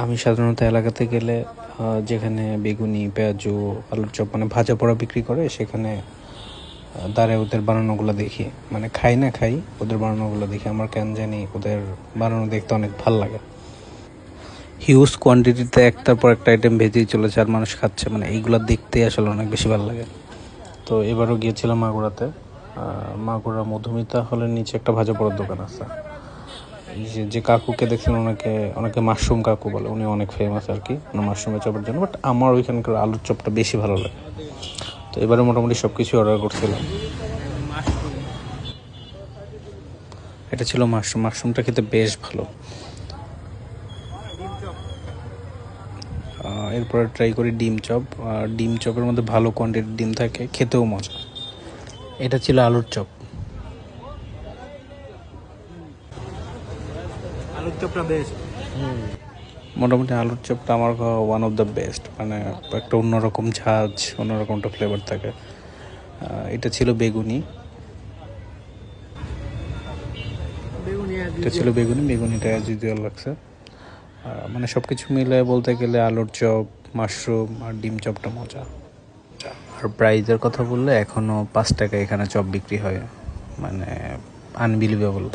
আমি সাধারণত এলাকাতে গেলে যেখানে বেগুনি, পেঁয়াজু, আলুর চপ মানে ভাজা পোড়া বিক্রি করে সেখানে দাঁড়ায় ওদের বানানোগুলো দেখি। মানে খাই না খাই, ওদের বানানোগুলো দেখি। আমার কেন জানি ওদের বানানো দেখতে অনেক ভাল লাগে। হিউজ কোয়ান্টিটিতে একটার পর একটা আইটেম ভেজেই চলেছে আর মানুষ খাচ্ছে, মানে এইগুলো দেখতেই আসলে অনেক বেশি ভালো লাগে। তো এবারও গিয়েছিলাম মাগুরাতে। মাগুরা মধুমিতা হলের নিচে একটা ভাজা পোড়ার দোকান আছে। যে কাকুকে দেখছেন ওনাকে অনেকে মাশরুম কাকু বলে, উনি অনেক ফেমাস আর কি মাশরুমের চপের জন্য। বাট আমার ওইখানকার আলুর চপটা বেশি ভালো লাগে। তো এবারে মোটামুটি সব কিছুই অর্ডার করছিলাম। এটা ছিল মাশরুম। মাশরুমটা খেতে বেশ ভালো। এরপরে ট্রাই করি ডিম চপ। আর ডিম চপের মধ্যে ভালো কোয়ান্টিটির ডিম থাকে, খেতেও মজা। এটা ছিল আলুর চপ। আলুর চপটা বেস্ট। মোটামুটি আলুর চপটা আমার ওয়ান অফ দ্য বেস্ট। মানে একটা অন্যরকম ঝাঁজ, অন্যরকম একটা ফ্লেভার থাকে। এটা ছিল বেগুনি। বেগুনিটা অ্যাজ ইউজুয়াল লাগছে। মানে সব কিছু মিলে বলতে গেলে আলুর চপ, মাশরুম আর ডিম চপটা মজা। আর প্রাইজের কথা বললে এখনও 5 টাকা এখানে চপ বিক্রি হয়, মানে আনবিলিভেবল।